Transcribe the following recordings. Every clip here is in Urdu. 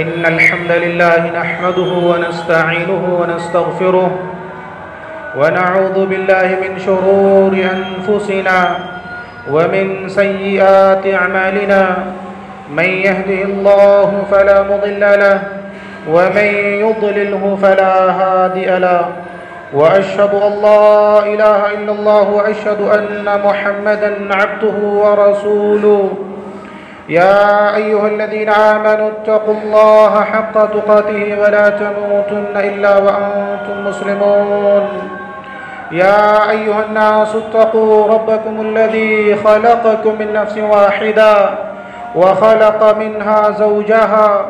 إن الحمد لله نحمده ونستعينه ونستغفره ونعوذ بالله من شرور أنفسنا ومن سيئات أعمالنا من يهده الله فلا مضل له ومن يضلله فلا هادي له وأشهد أن لا إله إلا الله وأشهد أن محمدا عبده ورسوله يا أيها الذين آمنوا اتقوا الله حق تقاته ولا تموتن إلا وأنتم مسلمون يا أيها الناس اتقوا ربكم الذي خلقكم من نفس واحدة وخلق منها زوجها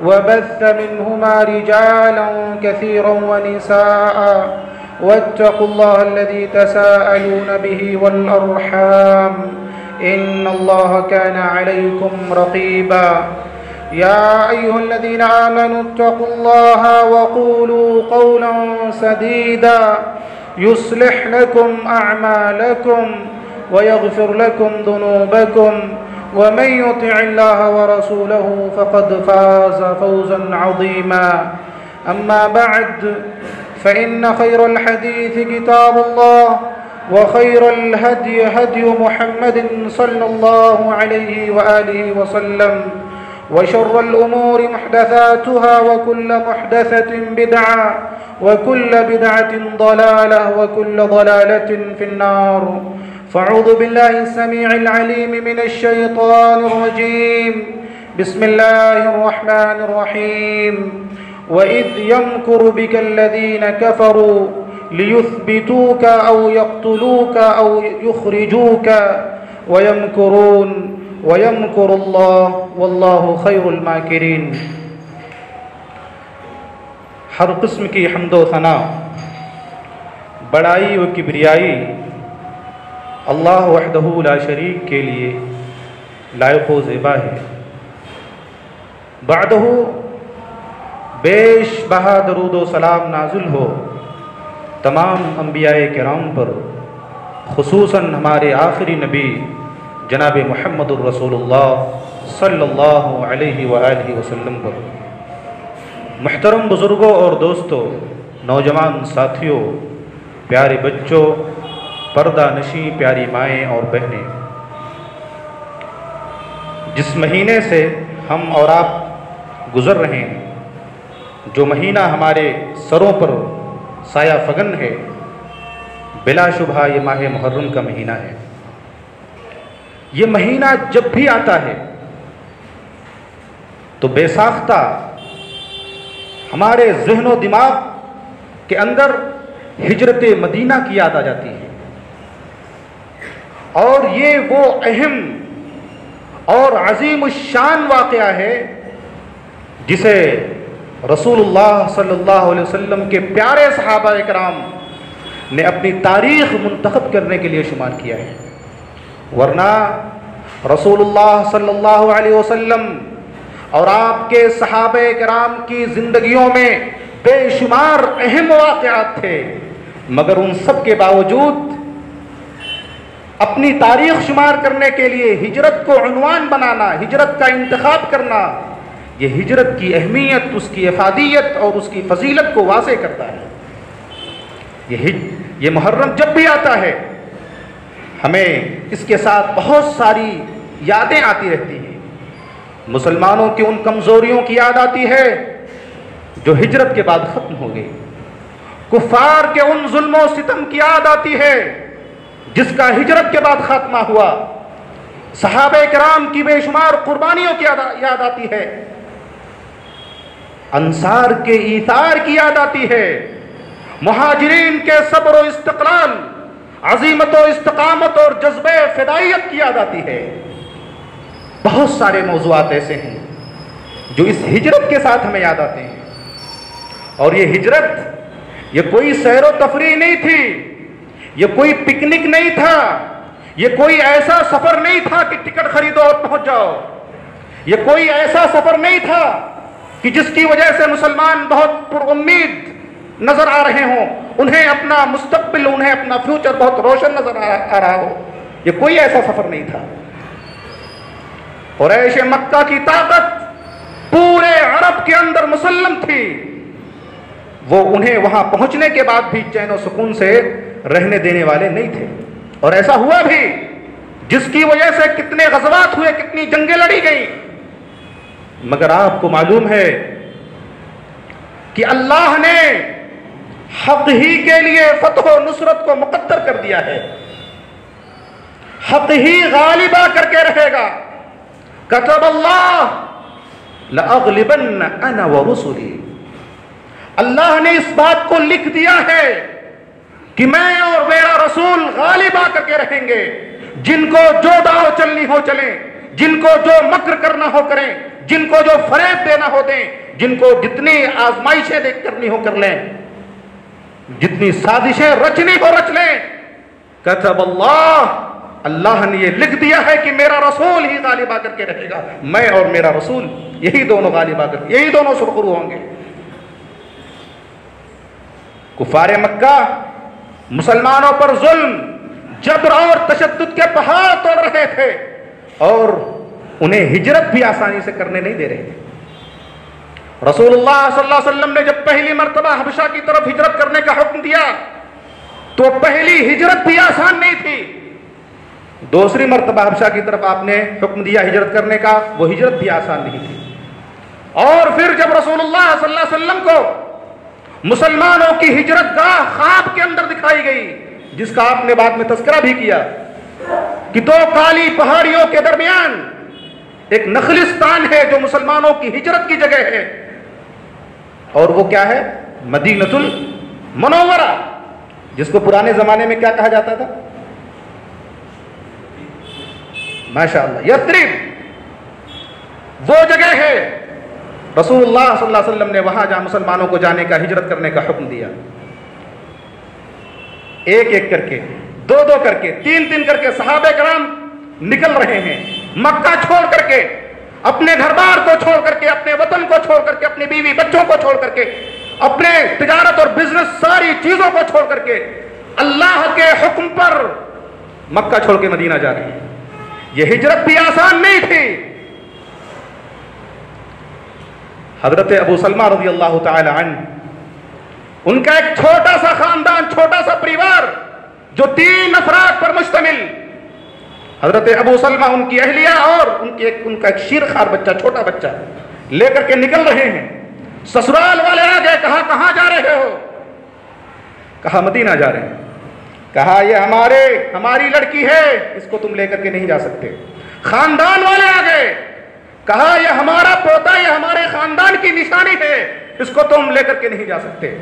وبث منهما رجالا كثيرا ونساء واتقوا الله الذي تساءلون به والأرحام إن الله كان عليكم رقيبا يا أيها الذين آمنوا اتقوا الله وقولوا قولا سديدا يصلح لكم أعمالكم ويغفر لكم ذنوبكم ومن يطع الله ورسوله فقد فاز فوزا عظيما أما بعد فإن خير الحديث كتاب الله وخير الهدي هدي محمد صلى الله عليه وآله وسلم وشر الأمور محدثاتها وكل محدثة بدعة وكل بدعة ضلالة وكل ضلالة في النار فاعوذ بالله السميع العليم من الشيطان الرجيم بسم الله الرحمن الرحيم وإذ يمكر بك الذين كفروا ليثبتوك أو يقتلوك أو يخرجوك ويمكرون ويمكر الله والله خير الماكرين۔ ہر قسم کی حمد و ثنا، بڑائی و کبریائی اللہ وحدہ لا شریک کے لیے لائق و زیبا ہے۔ بعدہ بیش بہا درود و سلام نازل ہو تمام انبیاء کرام پر، خصوصاً ہمارے آخری نبی جناب محمد الرسول اللہ صلی اللہ علیہ وآلہ وسلم پر۔ محترم بزرگوں اور دوستوں، نوجوان ساتھیوں، پیارے بچوں، پردہ نشیں پیاری مائیں اور بہنیں، جس مہینے سے ہم اور آپ گزر رہے ہیں، جو مہینہ ہمارے سروں پر سایہ فگن ہے، بلا شبہ یہ ماہ محرم کا مہینہ ہے۔ یہ مہینہ جب بھی آتا ہے تو بے ساختہ ہمارے ذہن و دماغ کے اندر ہجرت مدینہ کی یاد آ جاتی ہے، اور یہ وہ اہم اور عظیم الشان واقعہ ہے جسے رسول اللہ صلی اللہ علیہ وسلم کے پیارے صحابہ اکرام نے اپنی تاریخ منتخب کرنے کے لیے شمار کیا ہے۔ ورنہ رسول اللہ صلی اللہ علیہ وسلم اور آپ کے صحابہ اکرام کی زندگیوں میں بے شمار اہم واقعات تھے، مگر ان سب کے باوجود اپنی تاریخ شمار کرنے کے لیے ہجرت کو عنوان بنانا، ہجرت کا انتخاب کرنا، یہ ہجرت کی اہمیت، اس کی افادیت اور اس کی فضیلت کو واضح کرتا ہے۔ یہ محرم جب بھی آتا ہے ہمیں اس کے ساتھ بہت ساری یادیں آتی رہتی ہیں۔ مسلمانوں کی ان کمزوریوں کی یاد آتی ہے جو ہجرت کے بعد ختم ہو گئی، کفار کے ان ظلم و ستم کی یاد آتی ہے جس کا ہجرت کے بعد خاتمہ ہوا، صحابہ کرام کی بے شمار قربانیوں کی یاد آتی ہے، انصار کے ایثار کی یاد آتی ہے، مہاجرین کے صبر و استقلال، عزیمت و استقامت اور جذبہ فدائیت کی یاد آتی ہے۔ بہت سارے موضوعات ایسے ہیں جو اس ہجرت کے ساتھ ہمیں یاد آتے ہیں، اور یہ ہجرت یہ کوئی سیر و تفریح نہیں تھی، یہ کوئی پکنک نہیں تھا، یہ کوئی ایسا سفر نہیں تھا کہ ٹکٹ خریدو اور پہنچ جاؤ، یہ کوئی ایسا سفر نہیں تھا کہ جس کی وجہ سے مسلمان بہت پر امید نظر آ رہے ہوں، انہیں اپنا مستقبل، انہیں اپنا فیوچر بہت روشن نظر آ رہا ہو۔ یہ کوئی ایسا سفر نہیں تھا۔ قریش مکہ کی طاقت پورے عرب عرب کے اندر مسلم تھی، وہ انہیں وہاں پہنچنے کے بعد بھی چین و سکون سے رہنے دینے والے نہیں تھے. اور ایسا ہوا بھی، جس کی وجہ سے کتنے غزوات ہوئے، کتنی جنگیں لڑی گئیں. مگر آپ کو معلوم ہے کہ اللہ نے حق ہی کے لیے فتح و نصرت کو مقدر کر دیا ہے. حق ہی غالب آ کر کے رہے گا. کتب اللہ لأغلبن انا ورسلی. اللہ نے اس بات کو لکھ دیا ہے کہ میں اور میرا رسول غالب آ کر کے رہیں گے. جن کو جو داؤ چلنی ہو چلیں، جن کو جو مکر کرنا ہو کریں، جن کو جو فریب دینا ہو دیں، جن کو جتنی آزمائشیں کرنی ہو کر لیں، جتنی سازشیں رچنی ہو رچ لیں. کتب اللہ نے یہ لکھ دیا ہے کہ میرا رسول ہی غالب آ کر کے رہے گا. میں اور میرا رسول، یہی دونوں غالب آ کر، یہی دونوں سرخرو ہوں گے. کفار مکہ مسلمانوں پر ظلم، جبر اور تشدد کے پہاڑ توڑ رہے تھے اور انہیں ہجرت بھی آسانی سے کرنے نہیں دے رہے تھے. رسول اللہ صلی اللہ علیہ وسلم نے جب پہلی مرتبہ حبشہ کی طرف ہجرت کرنے کا حکم دیا تو پہلی ہجرت بھی آسان نہیں تھی. دوسری مرتبہ حبشہ کی طرف آپ نے حکم دیا ہجرت کرنے کا، وہ ہجرت بھی آسان نہیں تھی. اور پھر جب رسول اللہ صلی اللہ علیہ وسلم کو مسلمانوں کی ہجرت گاہ خواب کے اندر دکھائی گئی، جس کا آپ نے بعد میں تذکرہ بھی کیا کہ دو کالی پہاڑیوں کے درمیان ایک نخلستان ہے جو مسلمانوں کی ہجرت کی جگہ ہے، اور وہ کیا ہے؟ مدینۃ المنورہ، جس کو پرانے زمانے میں کیا کہا جاتا تھا؟ ماشاءاللہ یثرب، وہ جگہ ہے. رسول اللہ صلی اللہ علیہ وسلم نے وہاں جہاں مسلمانوں کو جانے کا، ہجرت کرنے کا حکم دیا، ایک ایک کر کے، دو دو کر کے، تین تین کر کے صحابہ کرام نکل رہے ہیں. مکہ چھوڑ کر کے، اپنے گھر بار کو چھوڑ کر کے، اپنے وطن کو چھوڑ کر کے، اپنی بیوی بچوں کو چھوڑ کر کے، اپنے تجارت اور بزنس ساری چیزوں کو چھوڑ کر کے اللہ کے حکم پر مکہ چھوڑ کے مدینہ جا رہے ہیں. یہ ہجرت بھی آسان نہیں تھی. حضرت ابو سلمہ رضی اللہ تعالی عنہ، ان کا ایک چھوٹا سا خاندان، چھوٹا سا پریوار جو 3 افراد پر مشتمل. حضرت ابو سلمہ، ان کی اہلیہ اور ان کا ایک شیرخوار بچہ، چھوٹا بچہ لے کر کے نکل رہے ہیں. سسرال والے آ گئے، کہا کہاں جا رہے ہو؟ کہا مدینہ جا رہے ہیں. کہا یہ ہماری لڑکی ہے، اس کو تم لے کر کے نہیں جا سکتے. خاندان والے آ گئے، کہا یہ ہمارا پوتا، یہ ہمارے خاندان کی نشانی ہے، اس کو تم لے کر کے نہیں جا سکتے.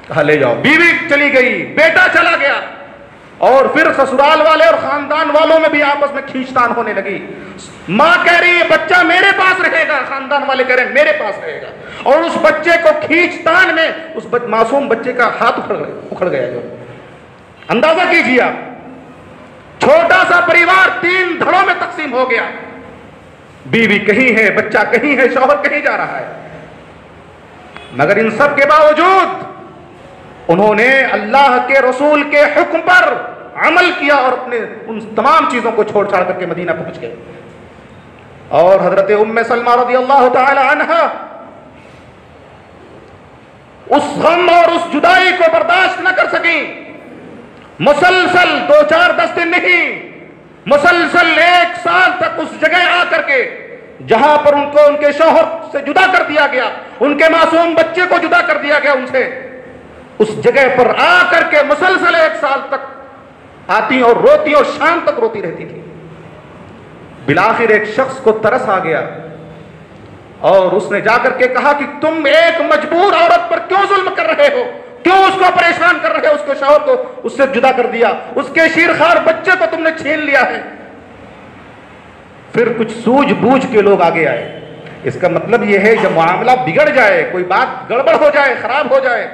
کہا لے جاؤ. بیوی چلی گئی، بیٹا چلا گیا، اور پھر سسرال والے اور خاندان والوں میں بھی آپس میں کھینچتان ہونے لگی. ماں کہہ رہی ہے بچہ میرے پاس رہے گا، خاندان والے کہہ رہے ہیں میرے پاس رہے گا. اور اس بچے کو کھینچتان میں اس معصوم بچے کا ہاتھ اکھڑ گیا. جو اندازہ کیجیے آپ، چھوٹا سا پریوار 3 دھڑوں میں تقسیم ہو گیا. بیوی کہیں ہے، بچہ کہیں ہے، شوہر کہیں جا رہا ہے. مگر ان سب کے باوجود انہوں نے اللہ کے رسول کے حکم پر عمل کیا اور اپنے ان تمام چیزوں کو چھوڑ چھاڑ کر کے مدینہ پہنچ گئے. اور حضرت ام سلمہ رضی اللہ تعالی عنہ اس غم اور اس جدائی کو برداشت نہ کر سکیں. مسلسل 2-4-10 دن نہیں، مسلسل 1 سال تک اس جگہ آ کر کے جہاں پر ان کو ان کے شوہر سے جدا کر دیا گیا، ان کے معصوم بچے کو جدا کر دیا گیا ان سے، اس جگہ پر آ کر کے مسلسل 1 سال تک آتی اور روتی اور شام تک روتی رہتی تھی. بالآخر ایک شخص کو ترس آ گیا اور اس نے جا کر کے کہا کہ تم ایک مجبور عورت پر کیوں ظلم کر رہے ہو، کیوں اس کو پریشان کر رہے ہو؟ اس کے شوہر کو اس سے جدا کر دیا، اس کے شیرخوار بچے کو تم نے چھین لیا ہے. پھر کچھ سوجھ بوجھ کے لوگ آگے آئے. اس کا مطلب یہ ہے جب معاملہ بگڑ جائے، کوئی بات گڑبڑ ہو جائے، خراب ہو جائے،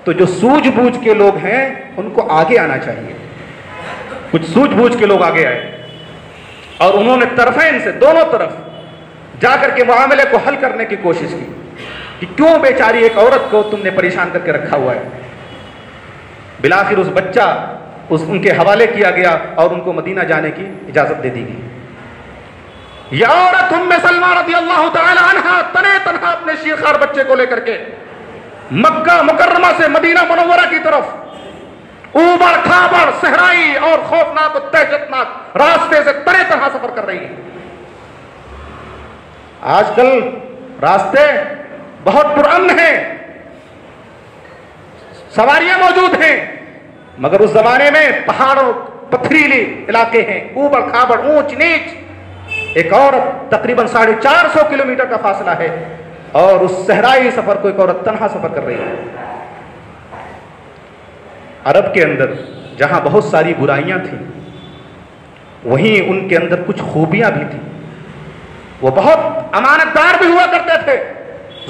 تو جو سوجھ بوجھ کے لوگ ہیں ان کو آگے آنا چاہیے. کچھ سوجھ بوجھ کے لوگ آگے آئے اور انہوں نے طرفین سے، دونوں طرف جا کر کے معاملے کو حل کرنے کی کوشش کی کہ کیوں بیچاری ایک عورت کو تم نے پریشان کر کے رکھا ہوا ہے. بالآخر اس بچہ ان کے حوالے کیا گیا اور ان کو مدینہ جانے کی اجازت دے دی گئی. یہ عورت ام سلمہ رضی اللہ تعالی عنہا تنے تن شمشیر خوار بچے کو لے کر کے مکہ مکرمہ سے مدینہ منورہ کی طرف اوبڑ کھابڑ صحرائی اور خوفناک و دہشتناک راستے سے طرح طرح سفر کر رہی ہے۔ آج کل راستے بہت پرامن ہیں، سواریاں موجود ہیں، مگر اس زمانے میں پہاڑوں پتھریلی علاقے ہیں، اوبڑ کھابڑ اونچ نیچ۔ ایک عورت تقریباً 450 کلومیٹر کا فاصلہ ہے اور اس صحرائی سفر کو ایک عورت تنہا سفر کر رہی ہے۔ عرب کے اندر جہاں بہت ساری برائیاں تھیں، وہیں ان کے اندر کچھ خوبیاں بھی تھیں۔ وہ بہت امانت دار بھی ہوا کرتے تھے،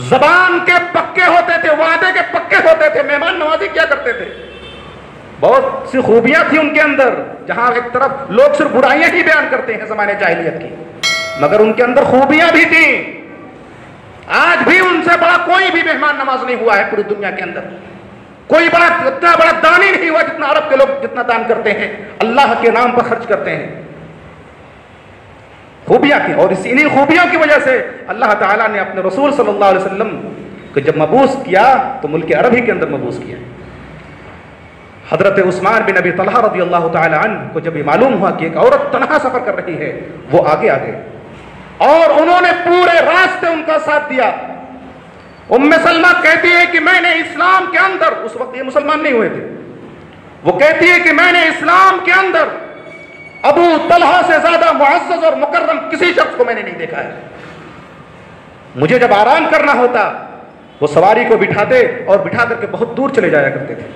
زبان کے پکے ہوتے تھے، وعدے کے پکے ہوتے تھے، مہمان نوازی کیا کرتے تھے۔ بہت سی خوبیاں تھیں ان کے اندر، جہاں ایک طرف لوگ صرف برائیاں ہی بیان کرتے ہیں زمانے جاہلیت کی، مگر ان کے اندر خوبیاں بھی تھیں۔ آج بھی ان سے بڑا کوئی بھی مہمان نواز نہیں ہوا ہے پوری دنیا کے اندر، کوئی اتنا بڑا دانی نہیں ہوا جتنا عرب کے لوگ جتنا دان کرتے ہیں، اللہ کے نام پر خرچ کرتے ہیں۔ خوبیاں تھیں، اور انہی خوبیوں کی وجہ سے اللہ تعالیٰ نے اپنے رسول صلی اللہ علیہ وسلم کو جب مبعوث کیا تو ملک عرب ہی کے اندر مبعوث کیا۔ حضرت عثمان بن ابی طلحہ رضی اللہ تعالی عنہ کو جب یہ معلوم ہوا کہ ایک عورت تنہا سفر کر رہی ہے، وہ آگے آ گئے اور انہوں نے پورے راستے ان کا ساتھ دیا۔ ام سلمہ کہتی ہے کہ میں نے اسلام کے اندر، اس وقت یہ مسلمان نہیں ہوئے تھے، وہ کہتی ہے کہ میں نے اسلام کے اندر ابو طلحہ سے زیادہ معزز اور مکرم کسی شخص کو میں نے نہیں دیکھا ہے۔ مجھے جب آرام کرنا ہوتا وہ سواری کو بٹھاتے اور بٹھا کر کے بہت دور چلے جایا کرتے تھے،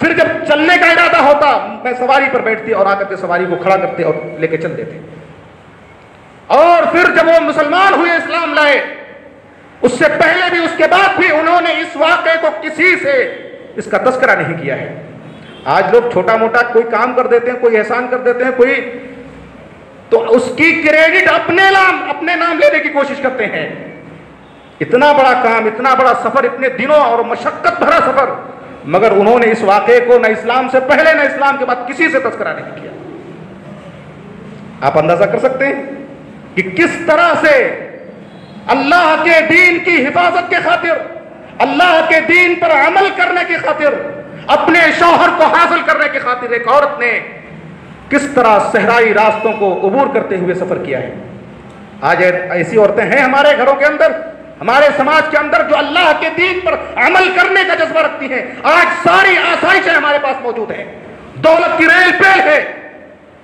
پھر جب چلنے کا ارادہ ہوتا میں سواری پر بیٹھتی اور آ کر کے سواری کو کھڑا کرتے اور لے کے چل دیتے۔ اور پھر جب وہ مسلمان ہوئے، اسلام لائے، اس سے پہلے بھی اس کے بعد بھی انہوں نے اس واقعے کو کسی سے اس کا تذکرہ نہیں کیا ہے۔ آج لوگ چھوٹا موٹا کوئی کام کر دیتے ہیں، کوئی احسان کر دیتے ہیں، کوئی تو اس کی کریڈٹ اپنے نام لینے کی کوشش کرتے ہیں۔ اتنا بڑا کام، اتنا بڑا سفر، اتنے دنوں اور مشقت بھرا سفر، مگر انہوں نے اس واقعے کو نہ اسلام سے پہلے نہ اسلام کے بعد کسی سے تذکرہ نہیں کیا۔ آپ اندازہ کر سکتے ہیں کہ کس طرح سے اللہ کے دین کی حفاظت کے خاطر، اللہ کے دین پر عمل کرنے کی خاطر، اپنے شوہر کو حاصل کرنے کی خاطر ایک عورت نے کس طرح صحرائی راستوں کو عبور کرتے ہوئے سفر کیا ہے۔ آج ایسی عورتیں ہیں ہمارے گھروں کے اندر، ہمارے سماج کے اندر، جو اللہ کے دین پر عمل کرنے کا جذبہ رکھتی ہیں۔ آج ساری آسائشیں ہمارے پاس موجود ہیں، دولت کی ریل پیل ہے،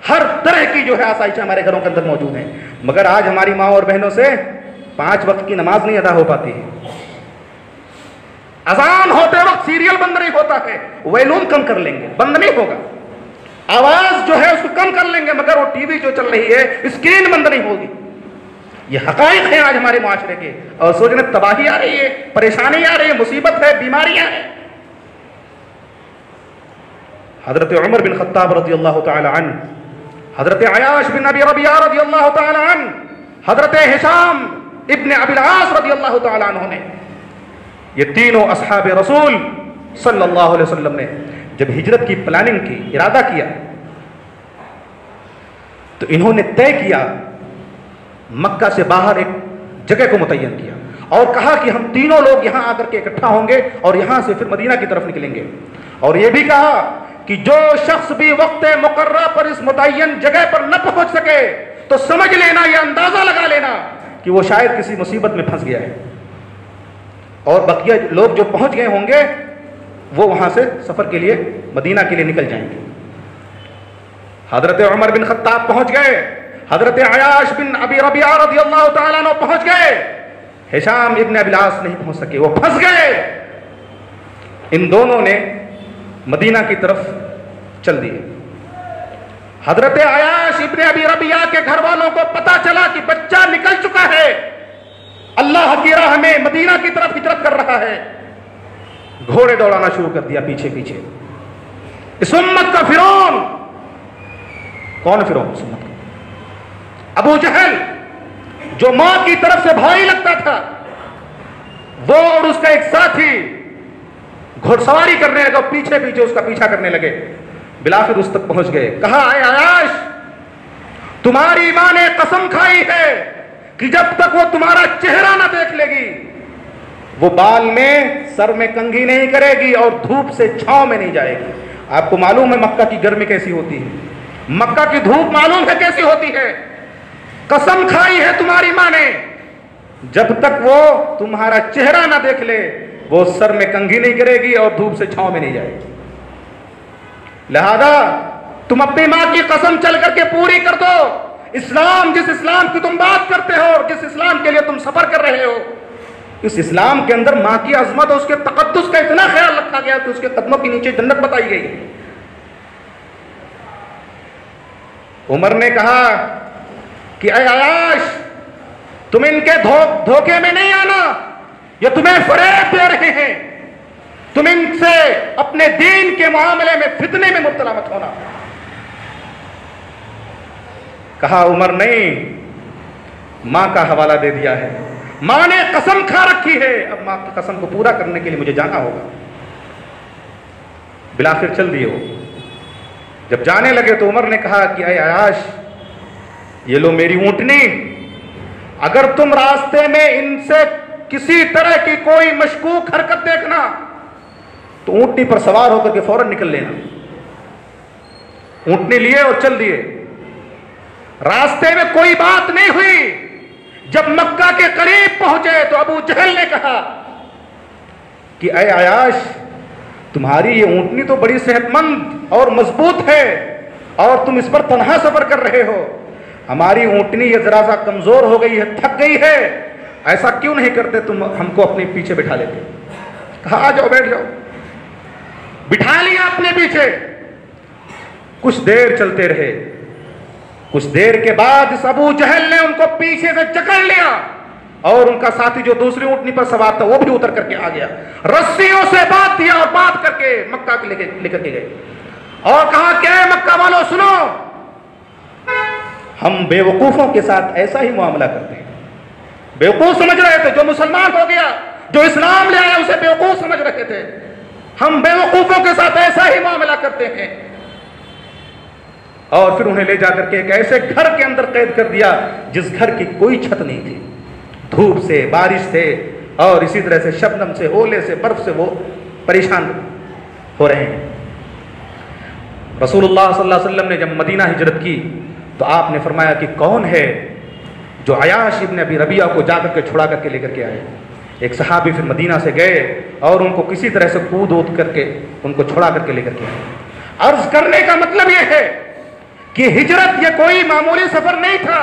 ہر طرح کی جو ہے آسائشیں ہمارے گھروں کے اندر موجود ہیں، مگر آج ہماری ماں اور بہنوں سے 5 وقت کی نماز نہیں ادا ہو پاتی ہے۔ اذان ہوتے وقت سیریل بند نہیں ہوتا ہے، ویلون کم کر لیں گے، بند نہیں ہوگا، آواز جو ہے اس کو کم کر لیں گے، مگر وہ ٹی وی جو چل رہی ہے اسکرین بند نہیں ہوگی۔ یہ حقائق ہیں آج ہمارے معاشرے کے، اور سوچنے تباہی آ رہی ہے، پریشانی آ رہی ہے، مصیبت ہے، بیماریاں ہیں۔ حضرت عمر بن خطاب رضی اللہ تعالی عنہ، حضرت عیاش بن ابی ربیعہ رضی اللہ تعالی عنہ، حضرت ہشام ابن ابی العاص رضی اللہ تعالی عنہ نے، یہ تینوں اصحاب رسول صلی اللہ علیہ وسلم نے جب ہجرت کی پلاننگ کی، ارادہ کیا، تو انہوں نے طے کیا، مکہ سے باہر ایک جگہ کو متعین کیا اور کہا کہ ہم تینوں لوگ یہاں آ کر کے اکٹھا ہوں گے اور یہاں سے پھر مدینہ کی طرف نکلیں گے، اور یہ بھی کہا کہ جو شخص بھی وقت مقررہ پر اس متعین جگہ پر نہ پہنچ سکے تو سمجھ لینا، یہ اندازہ لگا لینا کہ وہ شاید کسی مصیبت میں پھنس گیا ہے، اور بقیہ لوگ جو پہنچ گئے ہوں گے وہ وہاں سے سفر کے لیے مدینہ کے لیے نکل جائیں گے۔ حضرت عمر بن خطاب پہنچ گئے، حضرت عیاش بن ابی ربیعہ رضی اللہ تعالیٰ عنہ پہنچ گئے، ہشام ابن ابی العاص نہیں پہنچ سکے، وہ پھنس گئے۔ ان دونوں نے مدینہ کی طرف چل دیے۔ حضرت عیاش ابن ابی ربیعہ کے گھر والوں کو پتا چلا کہ بچہ نکل چکا ہے، اللہ کی راہ میں مدینہ کی طرف ہجرت کر رہا ہے، گھوڑے دوڑانا شروع کر دیا پیچھے پیچھے۔ اس امت کا فرعون، کون ہے فرعون؟ اس امت کا ابو جہل، جو ماں کی طرف سے بھائی لگتا تھا، وہ اور اس کا ایک ساتھی گھڑ سواری کرنے لگا، پیچھے پیچھے اس کا پیچھا کرنے لگے، بلاخر اس تک پہنچ گئے۔ کہا اے عیاش، تمہاری ماں نے قسم کھائی ہے کہ جب تک وہ تمہارا چہرہ نہ دیکھ لے گی وہ بال میں سر میں کنگھی نہیں کرے گی اور دھوپ سے چھاؤں میں نہیں جائے گی۔ آپ کو معلوم ہے مکہ کی گرمی کیسی ہوتی ہے، مکہ کی دھوپ معلوم ہے کیسی ہوتی ہے۔ قسم کھائی ہے تمہاری ماں نے، جب تک وہ تمہارا چہرہ نہ دیکھ لے وہ سر میں کنگھی نہیں کرے گی اور دھوپ سے چھاؤں میں نہیں جائے گی۔ لہذا تم اپنی ماں کی قسم چل کر کے پوری کر دو۔ اسلام، جس اسلام کی تم بات کرتے ہو اور جس اسلام کے لیے تم سفر کر رہے ہو، اس اسلام کے اندر ماں کی عظمت اور اس کے تقدس کا اتنا خیال رکھا گیا کہ اس کے قدموں کے نیچے جنت بتائی گئی۔ عمر نے کہا کہ اے عیاش، تم ان کے دھوکے میں نہیں آنا، یہ تمہیں فریب دے رہے ہیں، تم ان سے اپنے دین کے معاملے میں فتنے میں مبتلا مت ہونا۔ کہا عمر نہیں، ماں کا حوالہ دے دیا ہے، ماں نے قسم کھا رکھی ہے، اب ماں کی قسم کو پورا کرنے کے لیے مجھے جانا ہوگا۔ بلاخر چل دیے وہ۔ جب جانے لگے تو عمر نے کہا کہ اے عیاش، یہ لو میری اونٹنی، اگر تم راستے میں ان سے کسی طرح کی کوئی مشکوک حرکت دیکھنا تو اونٹنی پر سوار ہو کر کے فوراً نکل لینا۔ اونٹنی لیے اور چل دیے۔ راستے میں کوئی بات نہیں ہوئی۔ جب مکہ کے قریب پہنچے تو ابو جہل نے کہا کہ اے عیاش، تمہاری یہ اونٹنی تو بڑی صحت مند اور مضبوط ہے اور تم اس پر تنہا سفر کر رہے ہو، ہماری اونٹنی یہ ذرا سا کمزور ہو گئی ہے، تھک گئی ہے، ایسا کیوں نہیں کرتے تم ہم کو اپنے پیچھے بٹھا لیتے؟ کہا آ جاؤ، بیٹھ جاؤ۔ بٹھا لیا اپنے پیچھے۔ کچھ دیر چلتے رہے۔ کچھ دیر کے بعد اس ابو جہل نے ان کو پیچھے سے جکڑ لیا اور ان کا ساتھی جو دوسری اونٹنی پر سوار تھا وہ بھی اتر کر کے آ گیا، رسیوں سے باندھ دیا اور باندھ کر کے مکہ کے لے کر کے گئے اور کہا کہ اے مکہ والو سنو، ہم بے وقوفوں کے ساتھ ایسا ہی معاملہ کرتے ہیں۔ بیوقوف سمجھ رہے تھے، جو مسلمان ہو گیا، جو اسلام لے آیا اسے بیوقوف سمجھ رہے تھے، ہم بے وقوفوں کے ساتھ ایسا ہی معاملہ کرتے ہیں۔ اور پھر انہیں لے جا کر کے ایک ایسے گھر کے اندر قید کر دیا جس گھر کی کوئی چھت نہیں تھی، دھوپ سے، بارش سے اور اسی طرح سے شبنم سے، اولے سے، برف سے وہ پریشان ہو رہے ہیں۔ رسول اللہ صلی اللہ علیہ وسلم نے جب مدینہ ہجرت کی تو آپ نے فرمایا کہ کون ہے جو عیاش ابن ابی ربیعہ کو جا کر کے چھڑا کر کے لے کر کے آئے؟ ایک صحابی پھر مدینہ سے گئے اور ان کو کسی طرح سے کود ود کر کے ان کو چھڑا کر کے لے کر کے آئے۔ عرض کرنے کا مطلب یہ ہے کہ ہجرت یہ کوئی معمولی سفر نہیں تھا،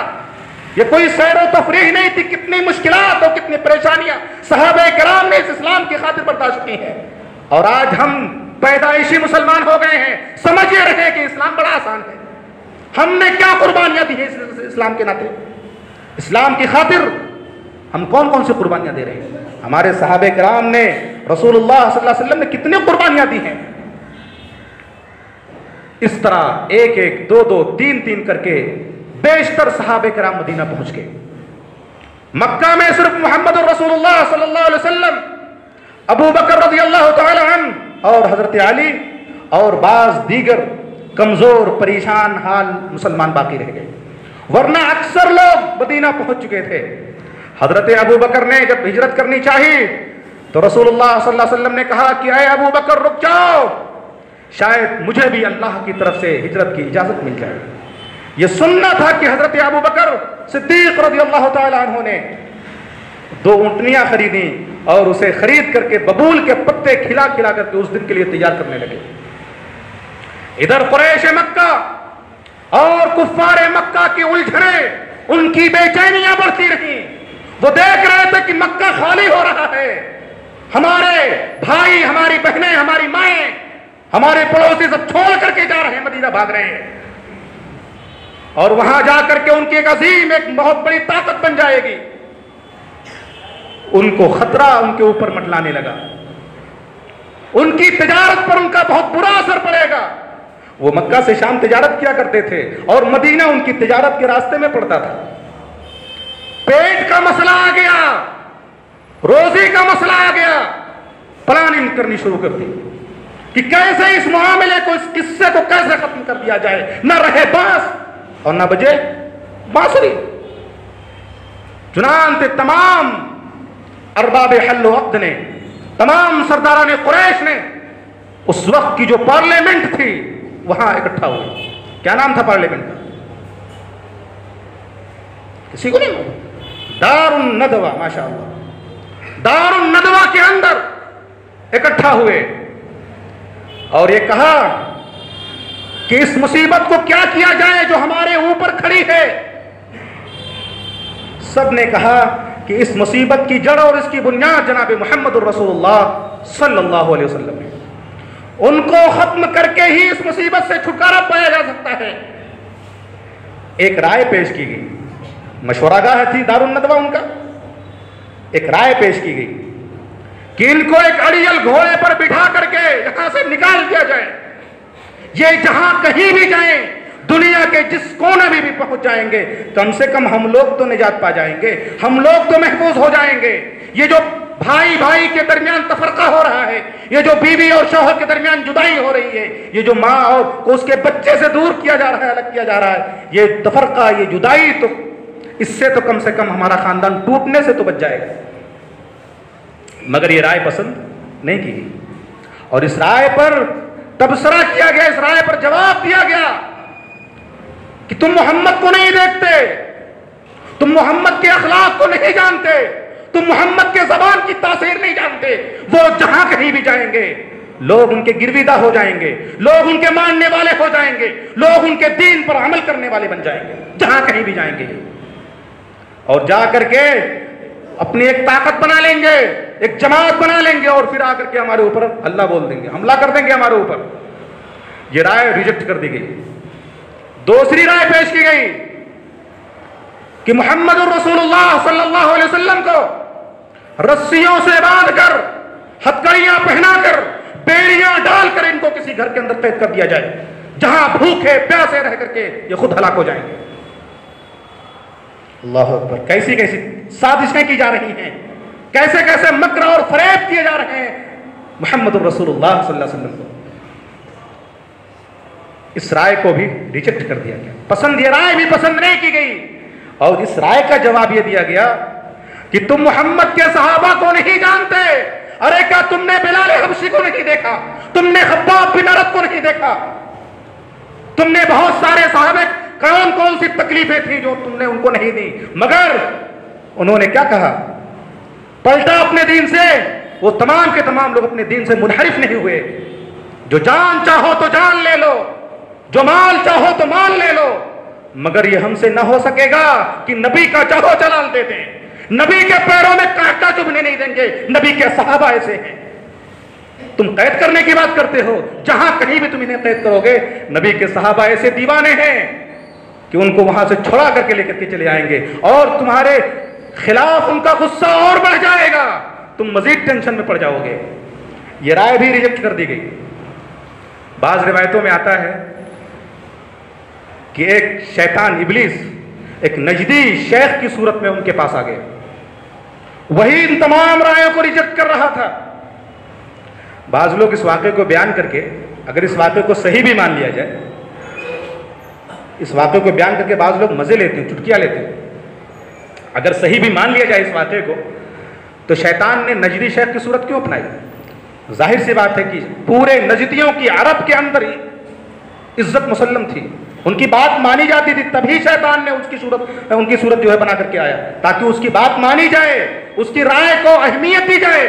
یہ کوئی سیر و تفریح نہیں تھی۔ کتنی مشکلات اور کتنی پریشانیاں صحابہ کرام نے اس اسلام کی خاطر برداشت کی ہیں، اور آج ہم پیدائشی مسلمان ہو گئے ہیں، سمجھ یہ رہے کہ اسلام بڑا آسان ہے۔ ہم نے کیا قربانیاں دی ہیں اسلام کے ناطے، اسلام کی خاطر ہم کون کون سی قربانیاں دے رہے ہیں؟ ہمارے صحابہ کرام نے، رسول اللہ صلی اللہ علیہ وسلم نے کتنی قربانیاں دی ہیں۔ اس طرح ایک ایک، دو دو، تین تین کر کے بیشتر صحابہ کرام مدینہ پہنچ گئے۔ مکہ میں صرف محمد الرسول اللہ صلی اللہ علیہ وسلم، ابو بکر رضی اللہ تعالی عنہ اور حضرت علی اور بعض دیگر کمزور پریشان حال مسلمان باقی رہ گئے، ورنہ اکثر لوگ مدینہ پہنچ چکے تھے۔ حضرت ابو بکر نے جب ہجرت کرنی چاہی تو رسول اللہ صلی اللہ علیہ وسلم نے کہا کہ اے ابو بکر رک جاؤ، شاید مجھے بھی اللہ کی طرف سے ہجرت کی اجازت مل جائے۔ یہ سننا تھا کہ حضرت ابو بکر صدیق رضی اللہ تعالیٰ عنہ نے 2 اونٹنیاں خریدیں اور اسے خرید کر کے ببول کے پتے کھلا کھلا کر کے اس دن کے لیے تیار کرنے لگے۔ ادھر قریش مکہ اور کفار مکہ کی الجھنیں، ان کی بے چینیاں بڑھتی رہیں۔ وہ دیکھ رہے تھے کہ مکہ خالی ہو رہا ہے، ہمارے بھائی، ہماری بہنیں، ہماری مائیں، ہمارے پڑوسی سب چھوڑ کر کے جا رہے ہیں، مدینہ بھاگ رہے ہیں، اور وہاں جا کر کے ان کی ایک عظیم، ایک بہت بڑی طاقت بن جائے گی۔ ان کو خطرہ ان کے اوپر منڈلانے لگا، ان کی تجارت پر ان کا بہت برا اثر پڑے گا۔ وہ مکہ سے شام تجارت کیا کرتے تھے اور مدینہ ان کی تجارت کے راستے میں پڑتا تھا۔ پیٹ کا مسئلہ آ گیا، روزی کا مسئلہ آ گیا، پلاننگ کرنی شروع کر دی کہ کیسے اس معاملے کو، اس قصے کو کیسے ختم کر دیا جائے، نہ رہے بانس اور نہ بجے بانسری۔ چنانچہ تمام ارباب حل و عقد نے، تمام سرداران قریش نے اس وقت کی جو پارلیمنٹ تھی وہاں اکٹھا ہوئے. کیا نام تھا پارلیمنٹ کا؟ کسی کو نہیں؟ دار الندوہ. ماشاء اللہ، دار الندوہ کے اندر اکٹھا ہوئے اور یہ کہا کہ اس مصیبت کو کیا کیا جائے جو ہمارے اوپر کھڑی ہے. سب نے کہا کہ اس مصیبت کی جڑ اور اس کی بنیاد جناب محمد الرسول اللہ صلی اللہ علیہ وسلم ہے. ان کو ختم کر کے ہی اس مصیبت سے چھٹکارا پایا جا سکتا ہے. ایک رائے پیش کی گئی، مشورہ گاہ تھی دار الندوہ ان کا. ایک رائے پیش کی گئی کہ ان کو ایک اڑیل گھوڑے پر بٹھا کر کے یہاں سے نکال دیا جائے. یہ جہاں کہیں بھی جائیں، دنیا کے جس کونے میں بھی پہنچ جائیں گے، کم سے کم ہم لوگ تو نجات پا جائیں گے، ہم لوگ تو محفوظ ہو جائیں گے. یہ جو بھائی بھائی کے درمیان تفرقہ ہو رہا ہے، یہ جو بیوی اور شوہر کے درمیان جدائی ہو رہی ہے، یہ جو ماں اور کو اس کے بچے سے دور کیا جا رہا ہے، الگ کیا جا رہا ہے، یہ تفرقہ، یہ جدائی، تو اس سے تو کم سے کم ہمارا خاندان ٹوٹنے سے تو بچ جائے گا. مگر یہ رائے پسند نہیں کی گئی اور اس رائے پر تبصرہ کیا گیا، اس رائے پر جواب دیا گیا کہ تم محمد کو نہیں دیکھتے، تم محمد کے اخلاق کو نہیں جانتے، تم محمد کے زبان کی تاثیر نہیں جانتے. وہ جہاں کہیں بھی جائیں گے لوگ ان کے گرویدہ ہو جائیں گے، لوگ ان کے ماننے والے ہو جائیں گے، لوگ ان کے دین پر عمل کرنے والے بن جائیں گے جہاں کہیں بھی جائیں گے. اور جا کر کے اپنی ایک طاقت بنا لیں گے، ایک جماعت بنا لیں گے اور پھر آ کر کے ہمارے اوپر اللہ بول دیں گے، حملہ کر دیں گے ہمارے اوپر. یہ رائے ریجیکٹ کر دی گئی. دوسری رائے پیش کی گئی کہ محمد الرسول اللہ صلی اللہ علیہ وسلم کو رسیوں سے باندھ کر، ہتھکڑیاں پہنا کر، بیڑیاں ڈال کر ان کو کسی گھر کے اندر قید کر دیا جائے جہاں بھوکے پیاسے رہ کر کے یہ خود ہلاک ہو جائیں گے. اللہ اکبر. کیسی کیسی سازشیں کی جا رہی ہیں، کیسے کیسے مکر اور فریب کیے جا رہے ہیں محمد الرسول اللہ صلی اللہ علیہ وسلم کو. اس رائے کو بھی ریجیکٹ کر دیا گیا، پسند یہ رائے بھی پسند نہیں کی گئی. اور اس رائے کا جواب یہ دیا گیا کہ تم محمد کے صحابہ کو نہیں جانتے. ارے کیا تم نے بلال حبشی کو نہیں دیکھا؟ تم نے خباب بن ارت کو نہیں دیکھا؟ تم نے بہت سارے صحابہ، کون کون سی تکلیفیں تھیں جو تم نے ان کو نہیں دی؟ مگر انہوں نے کیا کہا؟ پلٹا اپنے دین سے. وہ تمام کے تمام لوگ اپنے دین سے منحرف نہیں ہوئے. جو جان چاہو تو جان لے لو، جو مال چاہو تو مال لے لو، مگر یہ ہم سے نہ ہو سکے گا کہ نبی کا چاہو چلال دے دیں. نبی کے پیروں میں کانٹا چبھنے نہیں دیں گے. نبی کے صحابہ ایسے ہیں. تم قید کرنے کی بات کرتے ہو، جہاں کہیں بھی تم انہیں قید کرو گے، نبی کے صحابہ ایسے دیوانے ہیں کہ ان کو وہاں سے چھڑا کر کے لے کر کے چلے آئیں گے اور تمہارے خلاف ان کا غصہ اور بڑھ جائے گا، تم مزید ٹینشن میں پڑ جاؤ گے. یہ رائے بھی ریجیکٹ کر دی گئی. بعض روایتوں میں آتا ہے کہ ایک شیطان ابلیس ایک نجدی شیخ کی صورت میں ان کے پاس آ گیا. وہی ان تمام رائےوں کو ریجیکٹ کر رہا تھا. بعض لوگ اس واقعے کو بیان کر کے، اگر اس واقعے کو صحیح بھی مان لیا جائے، اس واقعے کو بیان کر کے بعض لوگ مزے لیتے ہیں، چٹکیاں لیتے ہیں. اگر صحیح بھی مان لیا جائے اس واقعے کو، تو شیطان نے نجدی شیخ کی صورت کیوں اپنائی؟ ظاہر سی بات ہے کہ پورے نجدیوں کی عرب کے اندر عزت مسلم تھی، ان کی بات مانی جاتی تھی، تبھی شیطان نے ان کی صورت جو ہے بنا کر کے آیا تاکہ اس کی بات مانی جائے، اس کی رائے کو اہمیت دی جائے.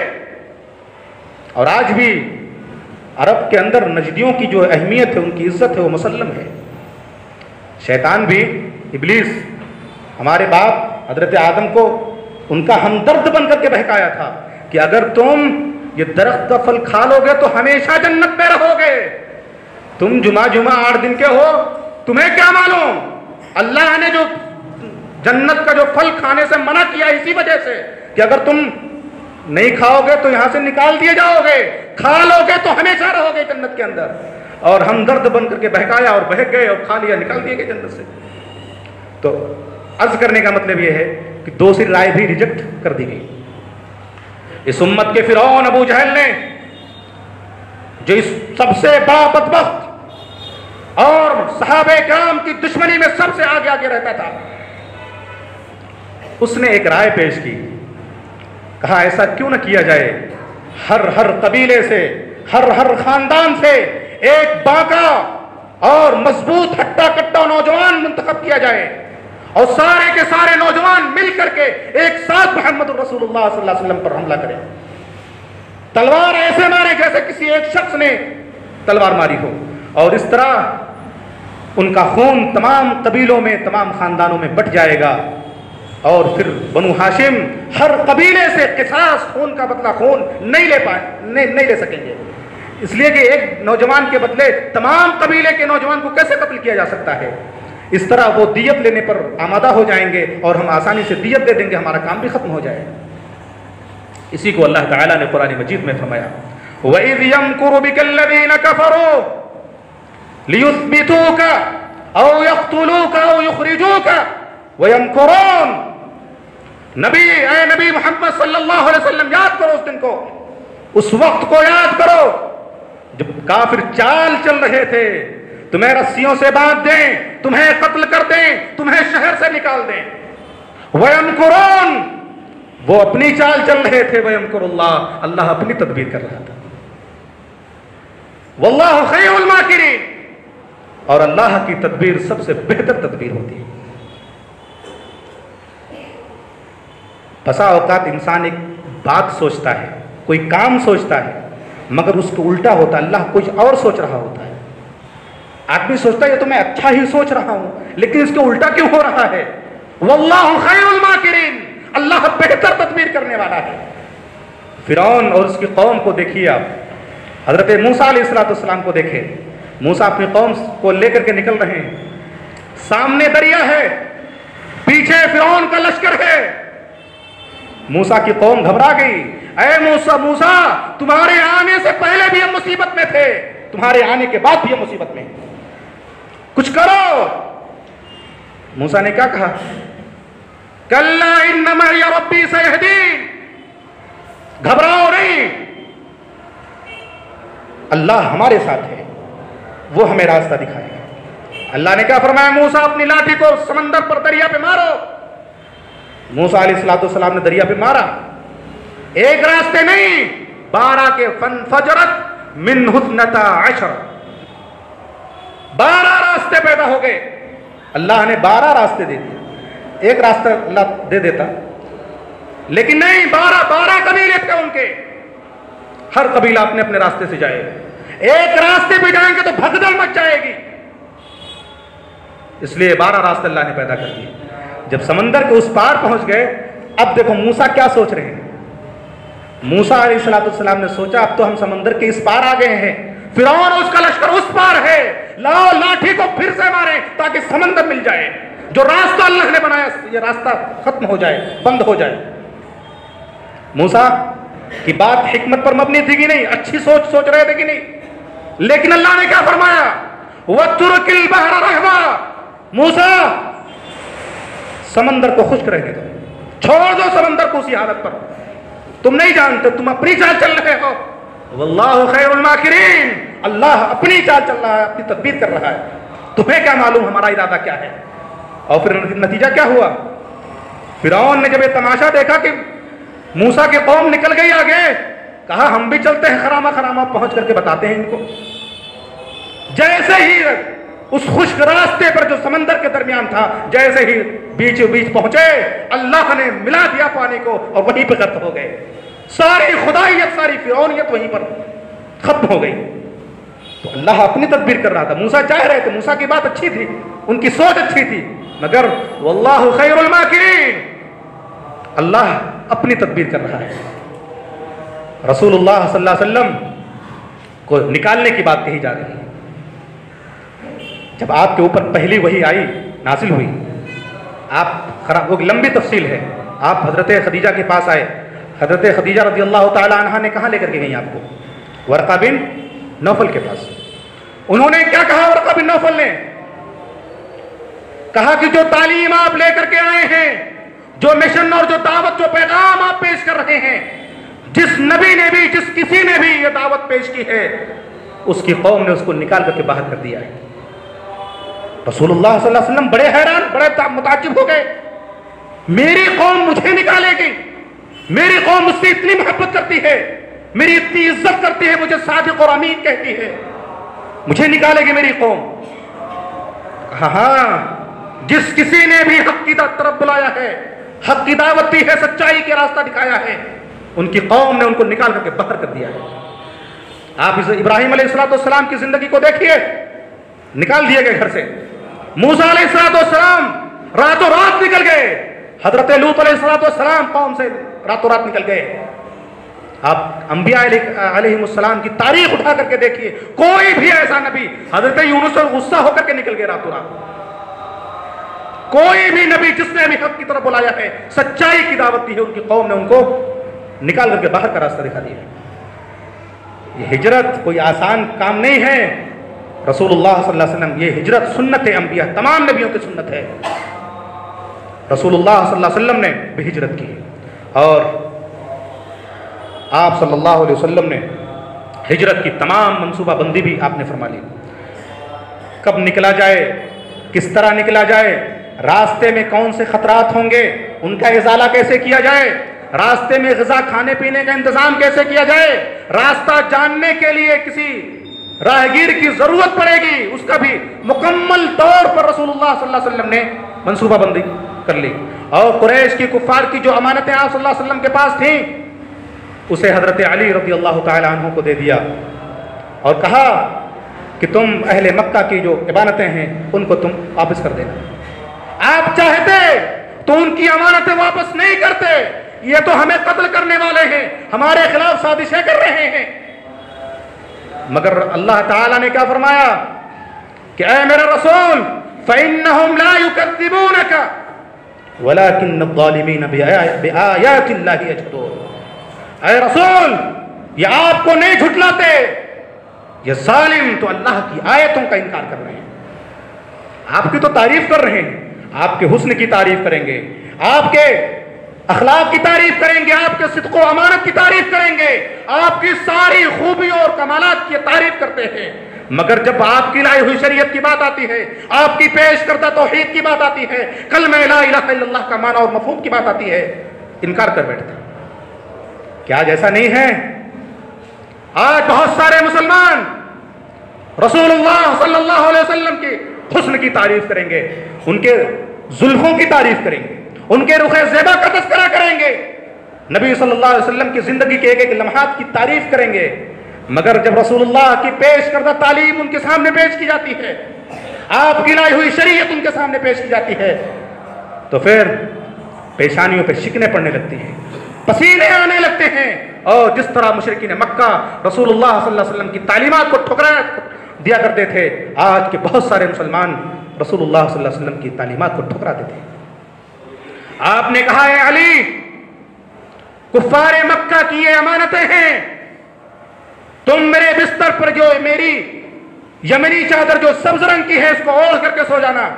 اور آج بھی عرب کے اندر نجدیوں کی جو اہمیت ہے، ان کی عزت ہے، وہ مسلم ہے. شیطان بھی، ابلیس، ہمارے باپ حضرت آدم کو ان کا ہمدرد بن کر کے بہکایا تھا کہ اگر تم یہ درخت کا پھل کھا لو گے تو ہمیشہ جنت میں رہو گے. تم جمعہ 8 دن کے ہو، تمہیں کیا معلوم؟ اللہ نے جو جنت کا جو پھل کھانے سے منع کیا اسی وجہ سے کہ اگر تم نہیں کھاؤ گے تو یہاں سے نکال دیے جاؤ گے، کھا لو گے تو ہمیشہ رہو گے جنت کے اندر. اور ہمدرد بن کر کے بہکایا اور بہک گئے اور کھا لیا، نکال دیے گئے جنت سے. تو عرض کرنے کا مطلب یہ ہے کہ دوسری رائے بھی ریجیکٹ کر دی گئی. اس امت کے فرعون ابو جہل نے، جو اس سب سے بڑا بدبخت اور صحابہ کرام کی دشمنی میں سب سے آگے رہتا تھا، اس نے ایک رائے پیش کی کہا ایسا کیوں نہ کیا جائے، ہر قبیلے سے، ہر خاندان سے ایک باقا اور مضبوط ہٹا کٹا نوجوان منتخب کیا جائے اور سارے کے سارے نوجوان مل کر کے ایک ساتھ محمد رسول اللہ صلی اللہ علیہ وسلم پر حملہ کریں، تلوار ایسے مارے جیسے کسی ایک شخص نے تلوار ماری ہو، اور اس طرح ان کا خون تمام قبیلوں میں، تمام خاندانوں میں بٹ جائے گا، اور پھر بنو ہاشم ہر قبیلے سے قصاص، خون کا بدلہ خون نہیں لے سکیں گے، اس لیے کہ ایک نوجوان کے بدلے تمام قبیلے کے نوجوان کو کیسے قتل کیا جا سکتا ہے؟ اس طرح وہ دیت لینے پر آمادہ ہو جائیں گے اور ہم آسانی سے دیت دے دیں گے، ہمارا کام بھی ختم ہو جائے۔ اسی کو اللہ تعالیٰ نے قرآن مجید میں فرمایا وَإِذْ يَمْكُرُ بِكَ الَّذِينَ كَفَرُوا لِيُثْبِتُوكَ أَوْ يَقْتُلُوكَ أَوْ يُخْرِجُوكَ وَيَمْكُرُونَ۔ اے نبی محمد صلی اللہ علیہ وسلم، یاد کرو اس دن کو، اس وقت کو یاد کرو جب کافر چال چل رہے تھے، تمہیں رسیوں سے باندھ دیں، تمہیں قتل کر دیں، تمہیں شہر سے نکال دیں۔ وَيَمْكُرُونَ، وہ اپنی چال چل رہے تھے، وَيَمْكُرُ اللَّهُ، اللہ اپنی تدبیر کر رہا تھا۔ وَاللَّهُ خَيْرُ الْمَاكِرِينَ، اور اللہ کی تدبیر سب سے بہتر تدبیر ہوتی ہے۔ بسا اوقات انسان ایک بات سوچتا ہے، کوئی کام سوچتا ہے، مگر اس کو الٹا ہوتا ہے، اللہ کچھ اور سوچ رہا ہوتا ہے۔ آدمی سوچتا ہے یہ تو میں اچھا ہی سوچ رہا ہوں، لیکن اس کو الٹا کیوں ہو رہا ہے؟ واللہ خیر الماکرین، اللہ بہتر تدبیر کرنے والا ہے۔ فرعون اور اس کی قوم کو دیکھیے آپ، حضرت موسیٰ علیہ السلام کو دیکھیں، موسیٰ اپنی قوم کو لے کر کے نکل رہے ہیں، سامنے دریا ہے، پیچھے فرعون کا لشکر ہے۔ موسیٰ کی قوم گھبرا گئی، اے موسیٰ تمہارے آنے سے پہلے بھی ہم مصیبت میں تھے، تمہارے آنے کے بعد بھی ہم مصیبت میں، کچھ کرو۔ موسیٰ نے کیا کہا؟ کَلَّا إِنَّ مَعِیَ رَبِّی سَیَہْدِینِ، گھبراؤ نہیں، اللہ ہمارے ساتھ ہے، وہ ہمیں راستہ دکھائے گا۔ اللہ نے کیا فرمایا؟ موسیٰ اپنی لاٹھی کو سمندر پر، دریا پہ مارو۔ موسیٰ علیہ السلام نے دریا پہ مارا، ایک راستے نہیں، 12 کے فَانْفَجَرَتْ مِنْهُ 12، 12 راستے پیدا ہو گئے۔ اللہ نے 12 راستے دے دیے، ایک راستہ اللہ دے دیتا، لیکن نہیں، 12 قبیلے تھے ان کے، ہر قبیلہ اپنے اپنے راستے سے جائے، ایک راستے پہ جائیں گے تو بھگدڑ مچ جائے گی، اس لیے 12 راستے اللہ نے پیدا کر دیے۔ جب سمندر کے اس پار پہنچ گئے، اب دیکھو موسیٰ کیا سوچ رہے ہیں۔ موسیٰ علیہ السلام نے سوچا اب تو ہم سمندر کے اس پار آ گئے ہیں، فرعون اور اس کا لشکر اس پار ہے، لاؤ لاٹھی کو پھر سے ماریں تاکہ سمندر مل جائے، جو راستہ اللہ نے بنایا یہ راستہ ختم ہو جائے، بند ہو جائے۔ موسیٰ کی بات حکمت پر مبنی تھی کہ نہیں، اچھی سوچ رہے تھے کہ نہیں، لیکن اللہ نے کیا فرمایا؟ وَاتْرُكِ الْبَحْرَ رَهْوًا، موسیٰ سمندر کو خشک رہنے دو، چھوڑ دو سمندر کو اسی حالت پر، تم نہیں جانتے، تم اپنی چال چل رہے ہو۔ واللہ خیر الماکرین، اللہ اپنی چال چل رہا ہے، اپنی تدبیر کر رہا ہے، تمہیں کیا معلوم ہمارا ارادہ کیا ہے؟ اور پھر نتیجہ کیا ہوا؟ فرعون نے جب یہ تماشا دیکھا کہ موسیٰ کی قوم نکل گئی آگے، کہا ہم بھی چلتے ہیں، خرامہ پہنچ کر کے بتاتے ہیں ان کو۔ جیسے ہی اس خشک راستے پر جو سمندر کے درمیان تھا، جیسے ہی بیچ پہنچے، اللہ نے ملا دیا پانی کو اور وہیں پہ غرق ہو گئے، ساری خدائیت، ساری فرعونیت وہیں پر ختم ہو گئی۔ تو اللہ اپنی تدبیر کر رہا تھا، موسیٰ چاہ رہے تھے، موسیٰ کی بات اچھی تھی، ان کی سوچ اچھی تھی، مگر واللہ خیر الماکرین، اللہ اپنی تدبیر کر رہا ہے۔ رسول اللہ صلی اللہ علیہ وسلم کو نکالنے کی بات کہی جا رہی ہے۔ جب آپ کے اوپر پہلی وحی آئی، نازل ہوئی، وہ لمبی تفصیل ہے، آپ حضرت خدیجہ کے پاس آئے، حضرت خدیجہ رضی اللہ تعالی عنہا نے کہاں لے کر کے گئی آپ کو؟ ورقہ بن نوفل کے پاس۔ انہوں نے کیا کہا؟ ورقہ بن نوفل نے کہا کہ جو تعلیم آپ لے کر کے آئے ہیں، جو مشن اور جو دعوت، جو پیغام آپ پیش کر رہے ہیں، جس نبی نے بھی، جس کسی نے بھی یہ دعوت پیش کی ہے، اس کی قوم نے اس کو نکال کر کے باہر کر دیا ہے۔ رسول اللہ صلی اللہ علیہ وسلم بڑے حیران، بڑے متعجب ہو گئے، میری قوم مجھے نکالے گی؟ میری قوم مجھ سے اتنی محبت کرتی ہے، میری اتنی عزت کرتی ہے، مجھے صادق اور امین کہتی ہے، مجھے نکالے گی میری قوم۔ ہاں، جس کسی نے بھی حق کی طرف بلایا ہے، حق کی دعوت دی ہے، سچائی کا راستہ دکھایا ہے، ان کی قوم نے ان کو نکال کر کے باہر کر دیا ہے۔ آپ ابراہیم علیہ السلام کی زندگی کو دیکھیے، نکال دیے گئے گھر سے۔ موسیٰ علیہ السلام راتوں رات نکل گئے، حضرت لوط علیہ السلام قوم سے راتوں رات نکل گئے۔ آپ انبیاء علیہ السلام کی تاریخ اٹھا کر کے دیکھیے، کوئی بھی ایسا نبی، حضرت یونس غصہ ہو کر کے نکل گئے راتوں رات۔ کوئی بھی نبی جس نے بھی حق کی طرف بلایا ہے، سچائی کی دعوت دی ہے، ان کی قوم نے ان کو نکال کر کے باہر کا راستہ دکھا دیا ہے۔ یہ ہجرت کوئی آسان کام نہیں ہے۔ رسول اللہ صلی اللہ علیہ وسلم، یہ ہجرت سنت انبیاء، تمام نبیوں کی سنت ہے۔ رسول اللہ صلی اللہ علیہ وسلم نے بھی ہجرت کی، اور آپ صلی اللہ علیہ وسلم نے ہجرت کی تمام منصوبہ بندی بھی آپ نے فرما لی۔ کب نکلا جائے، کس طرح نکلا جائے، راستے میں کون سے خطرات ہوں گے، ان کا ازالہ کیسے کیا جائے، راستے میں غذا کھانے پینے کا انتظام کیسے کیا جائے، راستہ جاننے کے لیے کسی راہگیر کی ضرورت پڑے گی، اس کا بھی مکمل طور پر رسول اللہ صلی اللہ علیہ وسلم نے منصوبہ بندی کر لی۔ اور قریش کی کفار کی جو امانتیں آپ صلی اللہ علیہ وسلم کے پاس تھیں، اسے حضرت علی رضی اللہ تعالی عنہ کو دے دیا، اور کہا کہ تم اہل مکہ کی جو امانتیں ہیں ان کو تم واپس کر دینا۔ آپ چاہتے تو ان کی امانتیں واپس نہیں کرتے، یہ تو ہمیں قتل کرنے والے ہیں، ہمارے خلاف سازشیں کر رہے ہیں۔ مگر اللہ تعالیٰ نے کیا فرمایا کہ اے میرا رسول، فَإِنَّهُمْ لَا يُكَذِّبُونَكَ وَلَكِنَّ الظَّالِمِينَ بِآيَاتِ اللَّهِ يَجْحَدُونَ۔ اے رسول، یہ آپ کو نہیں جھٹلاتے، یہ ظالم تو اللہ کی آیتوں کا انکار کر رہے ہیں، آپ کی تو تعریف کر رہے ہیں، آپ کے حسن کی تعریف کریں گے، آپ کے اخلاق کی تعریف کریں گے، آپ کے صدق و امانت کی تعریف کریں گے، آپ کی ساری خوبیوں اور کمالات کی تعریف کرتے ہیں، مگر جب آپ کی لائی ہوئی شریعت کی بات آتی ہے، آپ کی پیش کردہ توحید کی بات آتی ہے، کلمہ لا الہ الا اللہ کا معنی اور مفہوم کی بات آتی ہے، انکار کر بیٹھتے ہیں۔ کیا آج ایسا نہیں ہے؟ آج بہت سارے مسلمان رسول اللہ صلی اللہ علیہ وسلم کی حسن کی تعریف کریں گے، ان کے زلفوں کی تعریف کریں گے، ان کے رخ زیبا کا تذکرہ کریں گے، نبی صلی اللہ علیہ وسلم کی زندگی کے ایک ایک لمحات کی تعریف کریں گے، مگر جب رسول اللہ کی پیش کردہ تعلیم ان کے سامنے پیش کی جاتی ہے، آپ کی لائی ہوئی شریعت ان کے سامنے پیش کی جاتی ہے، تو پھر پیشانیوں پہ شکنیں پڑنے لگتی ہیں، پسینے آنے لگتے ہیں، اور جس طرح مشرکین مکہ رسول اللہ صلی اللہ علیہ وسلم کی تعلیمات کو ٹھکرا دیا کرتے تھے، آج کے بہت سارے مسلمان رسول اللہ صلی اللہ علیہ وسلم کی تعلیمات کو ٹھکرا دیتے ہیں۔ آپ نے کہا، اے علی، کفار مکہ کی یہ امانتیں ہیں، تم میرے بستر پر جو میری یمنی چادر جو سبز رنگ کی ہے اس کو اوڑھ کر کے سو جانا،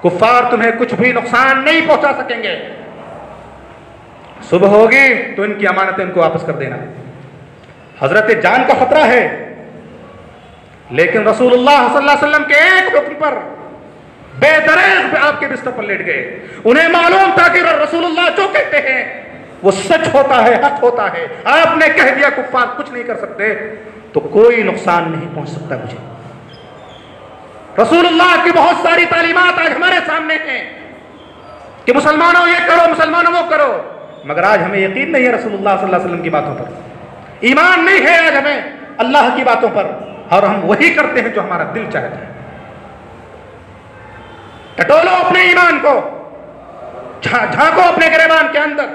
کفار تمہیں کچھ بھی نقصان نہیں پہنچا سکیں گے، صبح ہوگی تو ان کی امانتیں ان کو واپس کر دینا۔ حضرت جان کا خطرہ ہے، لیکن رسول اللہ صلی اللہ علیہ وسلم کے ایک حکم پر بے دریغ پہ آپ کے بستر پر لیٹ گئے، انہیں معلوم تھا کہ رسول اللہ جو کہتے ہیں وہ سچ ہوتا ہے، حق ہوتا ہے، آپ نے کہہ دیا کفار کچھ نہیں کر سکتے تو کوئی نقصان نہیں پہنچ سکتا مجھے۔ رسول اللہ کی بہت ساری تعلیمات آج ہمارے سامنے ہیں کہ مسلمانوں یہ کرو، مسلمانوں وہ کرو، مگر آج ہمیں یقین نہیں ہے رسول اللہ صلی اللہ علیہ وسلم کی باتوں پر، ایمان نہیں ہے آج ہمیں اللہ کی باتوں پر، اور ہم وہی کرتے ہیں جو ہمارا دل چاہتا ہے۔ ٹٹولو اپنے ایمان کو، جھانکو اپنے گریبان کے اندر،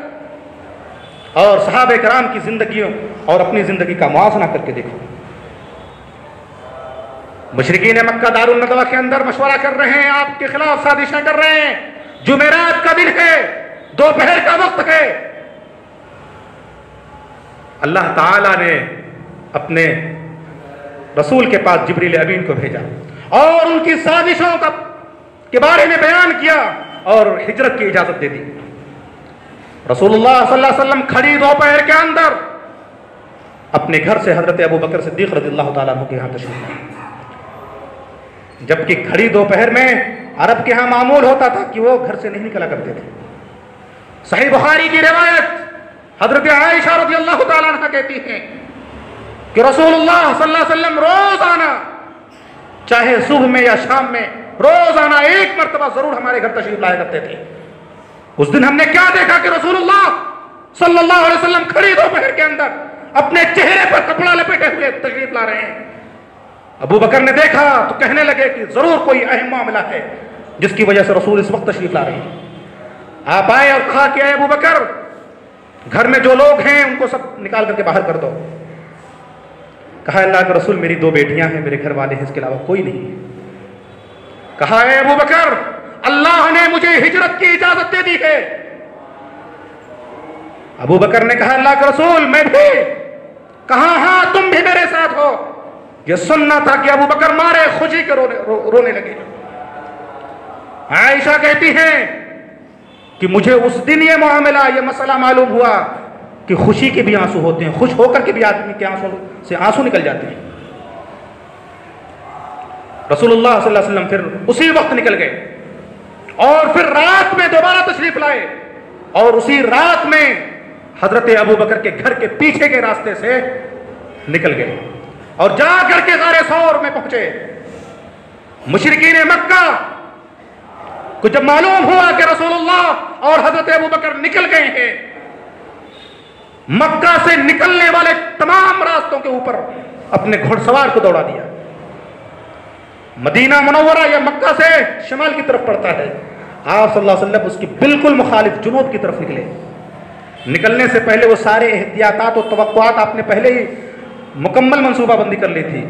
اور صحابہ کرام کی زندگیوں اور اپنی زندگی کا موازنہ کر کے دیکھو۔ مشرکین مکہ دار الندوہ کے اندر مشورہ کر رہے ہیں، آپ کے خلاف سازشیں کر رہے ہیں، جمعرات کا دن ہے، دوپہر کا وقت ہے، اللہ تعالیٰ نے اپنے رسول کے پاس جبریل امین کو بھیجا اور ان کی سازشوں کے بارے میں بیان کیا اور ہجرت کی اجازت دے دی۔ رسول اللہ صلی اللہ علیہ وسلم کھڑی دوپہر کے اندر اپنے گھر سے حضرت ابو بکر صدیق رضی اللہ تعالیٰ عنہ کے یہاں تشریف لائے، جبکہ کھڑی دوپہر میں عرب کے ہاں معمول ہوتا تھا کہ وہ گھر سے نہیں نکلا کرتے تھے۔ صحیح بخاری کی روایت حضرت عائشہ رضی اللہ تعالیٰ عنہ کہتی ہیں کہ رسول اللہ صلی اللہ علیہ وسلم روزانہ، چاہے صبح میں یا شام میں، روزانہ ایک مرتبہ ضرور ہمارے گھر تشریف لایا کرتے تھے۔ اس دن ہم نے کیا دیکھا کہ رسول اللہ صلی اللہ علیہ وسلم کھڑی دوپہر کے اندر اپنے چہرے پر کپڑا لپیٹے ہوئے تشریف لا رہے ہیں۔ ابو بکر نے دیکھا تو کہنے لگے کہ ضرور کوئی اہم معاملہ ہے جس کی وجہ سے رسول اس وقت تشریف لا رہے ہیں۔ آپ آئے اور کہا کہ اے ابو بکر، گھر میں جو لوگ ہیں ان کو سب نکال کر کے باہر کر دو۔ کہا اللہ کے رسول میری 2 بیٹیاں ہیں، میرے گھر والے ہیں، اس کے علاوہ کوئی نہیں ہے۔ کہا اے ابو بکر، اللہ نے مجھے ہجرت کی اجازت دے دی ہے۔ ابو بکر نے کہا اللہ کے رسول میں بھی۔ کہا ہاں تم بھی میرے ساتھ ہو۔ یہ سننا تھا کہ ابو بکر مارے خوشی کے رونے لگے۔ عائشہ کہتی ہیں کہ مجھے اس دن یہ معاملہ، یہ مسئلہ معلوم ہوا کہ خوشی کے بھی آنسو ہوتے ہیں، خوش ہو کر کے بھی آدمی کے آنسو سے آنسو نکل جاتے ہیں۔ رسول اللہ صلی اللہ علیہ وسلم پھر اسی وقت نکل گئے اور پھر رات میں دوبارہ تشریف لائے، اور اسی رات میں حضرت ابو بکر کے گھر کے پیچھے کے راستے سے نکل گئے اور جا کر کے غار ثور میں پہنچے۔ مشرکین مکہ کو جب معلوم ہوا کہ رسول اللہ اور حضرت ابو بکر نکل گئے ہیں، مکہ سے نکلنے والے تمام راستوں کے اوپر اپنے گھڑ سوار کو دوڑا دیا۔ مدینہ منورہ یا مکہ سے شمال کی طرف پڑتا ہے، آپ صلی اللہ علیہ وسلم اس کی بالکل مخالف جنوب کی طرف نکلے۔ نکلنے سے پہلے وہ سارے احتیاطات و توقعات آپ نے پہلے ہی مکمل منصوبہ بندی کر لی تھی۔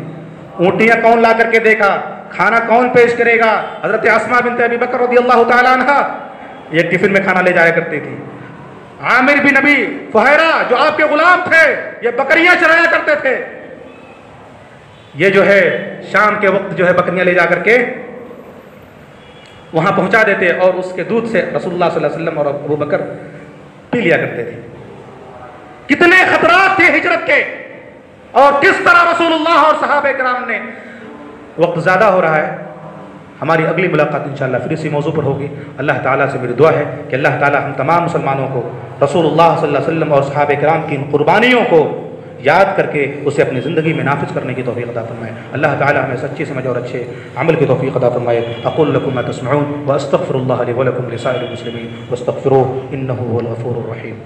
اونٹیاں کون لا کر کے دیکھا، کھانا کون پیش کرے گا۔ حضرت اسماء بنت ابی بکر رضی اللہ تعالیٰ عنہ ایک ٹفن میں کھانا لے جایا کرتی تھی۔ عامر بن ابی فہیرہ جو آپ کے غلام تھے، یہ بکریاں چرایا کرتے تھے۔ یہ جو ہے شام کے وقت جو ہے بکریاں لے جا کر کے وہاں پہنچا دیتے اور اس کے دودھ سے رسول اللہ صلی اللہ علیہ وسلم اور ابو بکر پی لیا کرتے تھے۔ کتنے خطرات تھے ہجرت کے، اور کس طرح رسول اللہ اور صحابہ کرام نے۔ وقت زیادہ ہو رہا ہے، ہماری اگلی ملاقات انشاءاللہ پھر اسی موضوع پر ہوگی۔ اللہ تعالیٰ سے میری دعا ہے کہ اللہ تعالیٰ ہم تمام مسلمانوں کو رسول اللہ صلی اللہ علیہ وسلم اور صحابہ کرام کی ان قربانیوں کو یاد کر کے اسے اپنی زندگی میں نافذ کرنے کی توفیق عطا فرمائے۔ اللہ تعالیٰ ہمیں سچی سمجھ اور اچھے عمل کی توفیق عطا فرمائے۔ اقول لکم ما تسمعون واستغفر اللہ لی ولکم لسائر المسلمین واستغفروہ انہ هو الغفور الرحیم۔